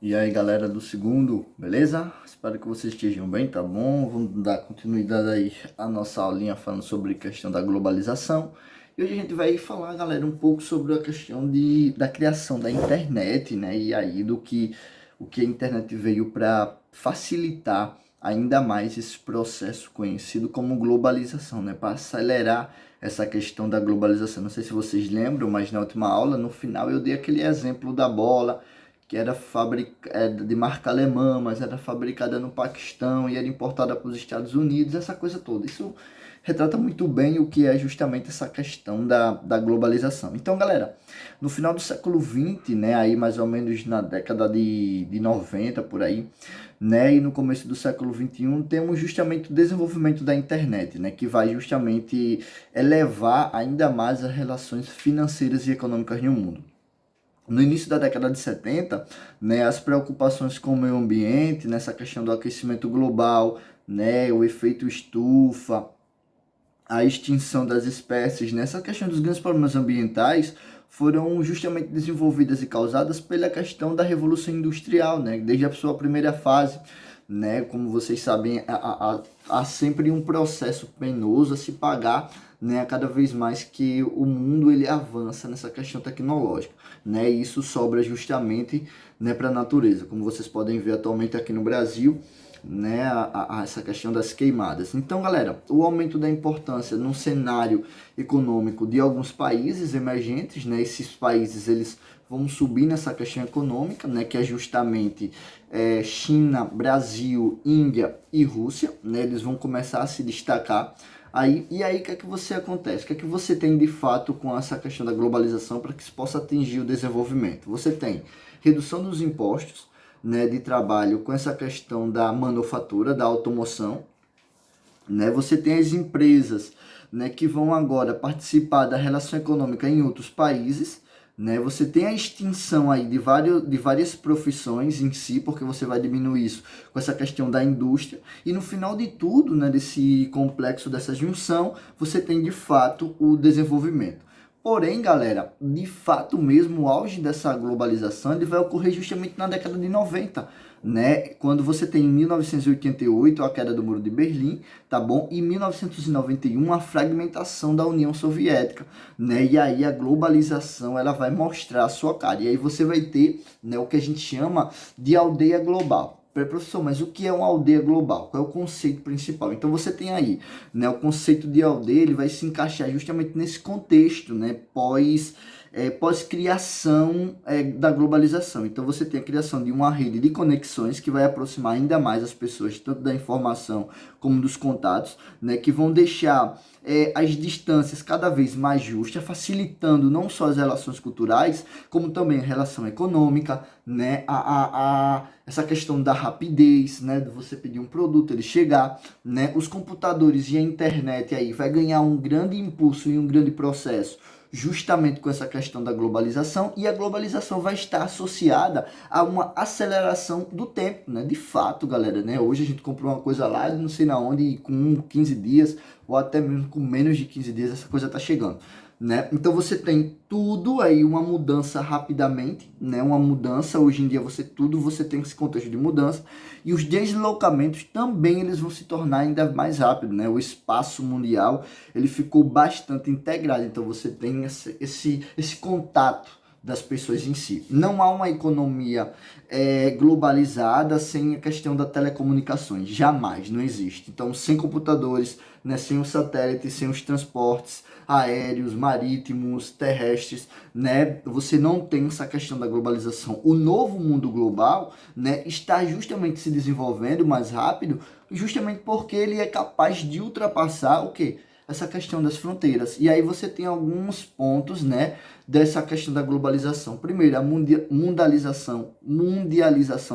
E aí, galera do segundo, beleza? Espero que vocês estejam bem, tá bom? Vamos dar continuidade aí à nossa aulinha falando sobre a questão da globalização. E hoje a gente vai falar, galera, um pouco sobre a questão da criação da internet, né? E aí o que a internet veio para facilitar ainda mais esse processo conhecido como globalização, né? Para acelerar essa questão da globalização. Não sei se vocês lembram, mas na última aula, no final, eu dei aquele exemplo da bola que era de marca alemã, mas era fabricada no Paquistão e era importada para os Estados Unidos, essa coisa toda. Isso retrata muito bem o que é justamente essa questão da globalização. Então, galera, no final do século XX, né, aí mais ou menos na década de 90, por aí, né, e no começo do século XXI, temos justamente o desenvolvimento da internet, né, que vai justamente elevar ainda mais as relações financeiras e econômicas no mundo. No início da década de 70, né, as preocupações com o meio ambiente, nessa questão do aquecimento global, né, o efeito estufa, a extinção das espécies, nessa questão dos grandes problemas ambientais, foram justamente desenvolvidas e causadas pela questão da Revolução Industrial, né, desde a sua primeira fase, né, como vocês sabem, há sempre um processo penoso a se pagar, né, cada vez mais que o mundo ele avança nessa questão tecnológica, né, e isso sobra justamente, né, para a natureza, como vocês podem ver atualmente aqui no Brasil, né, essa questão das queimadas. Então, galera, o aumento da importância no cenário econômico de alguns países emergentes, né, esses países eles vão subir nessa questão econômica, né, que é justamente China, Brasil, Índia e Rússia, né, eles vão começar a se destacar. E aí, o que é que você acontece? O que é que você tem de fato com essa questão da globalização para que se possa atingir o desenvolvimento? Você tem redução dos impostos, né, de trabalho com essa questão da manufatura, da automoção, né? Você tem as empresas, né, que vão agora participar da relação econômica em outros países, né? Você tem a extinção aí de várias profissões em si, porque você vai diminuir isso com essa questão da indústria. E no final de tudo, né, desse complexo, dessa junção, você tem de fato o desenvolvimento. Porém, galera, de fato mesmo, o auge dessa globalização ele vai ocorrer justamente na década de 90, né? Quando você tem em 1988 a queda do Muro de Berlim, tá bom? E em 1991 a fragmentação da União Soviética, né? E aí a globalização ela vai mostrar a sua cara. E aí você vai ter, né, o que a gente chama de aldeia global. Professor, mas o que é uma aldeia global? Qual é o conceito principal? Então você tem aí, né, o conceito de aldeia, ele vai se encaixar justamente nesse contexto, né, pós-criação da globalização. Então você tem a criação de uma rede de conexões que vai aproximar ainda mais as pessoas, tanto da informação como dos contatos, né, que vão deixar as distâncias cada vez mais justas, facilitando não só as relações culturais, como também a relação econômica, né, essa questão da rapidez, né, de você pedir um produto, ele chegar, né, os computadores e a internet aí vai ganhar um grande impulso e um grande processo justamente com essa questão da globalização, e a globalização vai estar associada a uma aceleração do tempo, né? De fato, galera, né? Hoje a gente comprou uma coisa lá, não sei na onde, e com 15 dias, ou até mesmo com menos de 15 dias, essa coisa tá chegando, né? Então você tem tudo aí, uma mudança rapidamente, né? Uma mudança, hoje em dia você tem esse contexto de mudança, e os deslocamentos também eles vão se tornar ainda mais rápido, né? O espaço mundial, ele ficou bastante integrado, então você tem esse contato das pessoas em si. Não há uma economia globalizada sem a questão das telecomunicações, jamais, não existe. Então, sem computadores, né, sem os satélites, sem os transportes aéreos, marítimos, terrestres, né, você não tem essa questão da globalização. O novo mundo global, né, está justamente se desenvolvendo mais rápido, justamente porque ele é capaz de ultrapassar o quê? Essa questão das fronteiras. E aí você tem alguns pontos, né, dessa questão da globalização. Primeiro, a mundialização,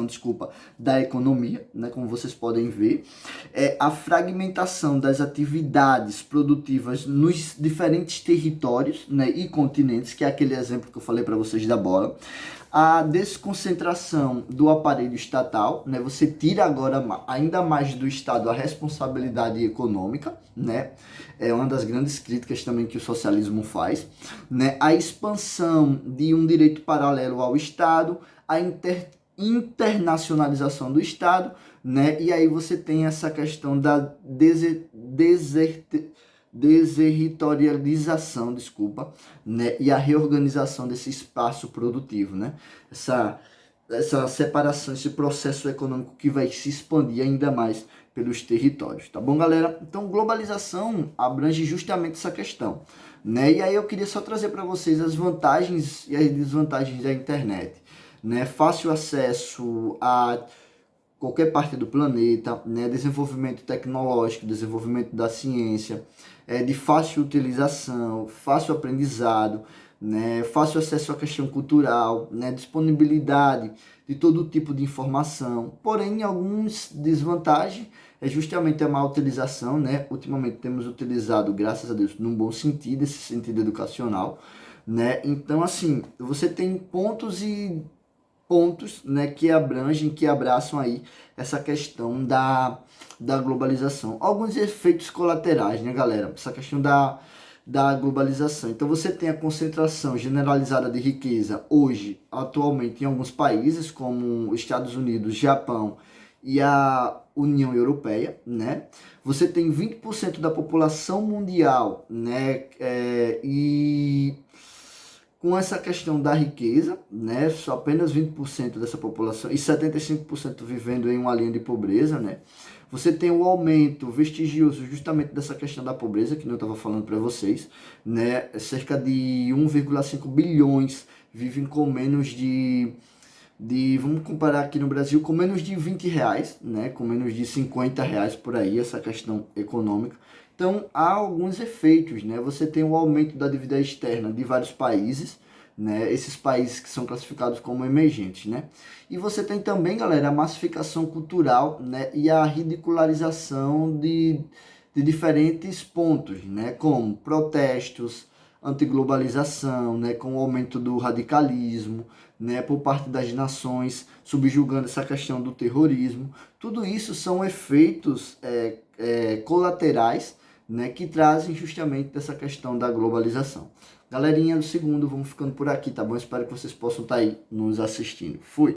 desculpa, da economia, né, como vocês podem ver, a fragmentação das atividades produtivas nos diferentes territórios, né, e continentes, que é aquele exemplo que eu falei para vocês da bola. A desconcentração do aparelho estatal, né? Você tira agora ainda mais do Estado a responsabilidade econômica, né? É uma das grandes críticas também que o socialismo faz, né? A expansão de um direito paralelo ao Estado, a internacionalização do Estado, né? E aí você tem essa questão da deserritorialização, desculpa, né? E a reorganização desse espaço produtivo, né? Essa separação, esse processo econômico que vai se expandir ainda mais pelos territórios, tá bom, galera? Então, globalização abrange justamente essa questão, né? E aí eu queria só trazer para vocês as vantagens e as desvantagens da internet, né? Fácil acesso a qualquer parte do planeta, né? Desenvolvimento tecnológico, desenvolvimento da ciência, de fácil utilização, fácil aprendizado, né? Fácil acesso à questão cultural, né? Disponibilidade de todo tipo de informação. Porém, algumas desvantagens é justamente a má utilização, né? Ultimamente temos utilizado, graças a Deus, num bom sentido, esse sentido educacional, né? Então, assim, você tem pontos, né, que abrangem, que abraçam aí essa questão da globalização. Alguns efeitos colaterais, né, galera? Essa questão da globalização. Então você tem a concentração generalizada de riqueza hoje, atualmente, em alguns países, como Estados Unidos, Japão e a União Europeia, né? Você tem 20% da população mundial, né? E com essa questão da riqueza, né, só apenas 20% dessa população e 75% vivendo em uma linha de pobreza, né? Você tem o aumento vestigioso justamente dessa questão da pobreza, que eu estava falando para vocês, né? Cerca de 1,5 bilhões vivem com menos vamos comparar aqui no Brasil, com menos de 20 reais, né? Com menos de 50 reais por aí, essa questão econômica. Então, há alguns efeitos, né? Você tem o aumento da dívida externa de vários países, né? Esses países que são classificados como emergentes, né? E você tem também, galera, a massificação cultural, né? E a ridicularização de diferentes pontos, né? Como protestos, antiglobalização, né? Com o aumento do radicalismo, né? Por parte das nações, subjugando essa questão do terrorismo. Tudo isso são efeitos colaterais, né, que trazem justamente dessa questão da globalização. Galerinha do segundo, vamos ficando por aqui, tá bom? Espero que vocês possam estar aí nos assistindo. Fui!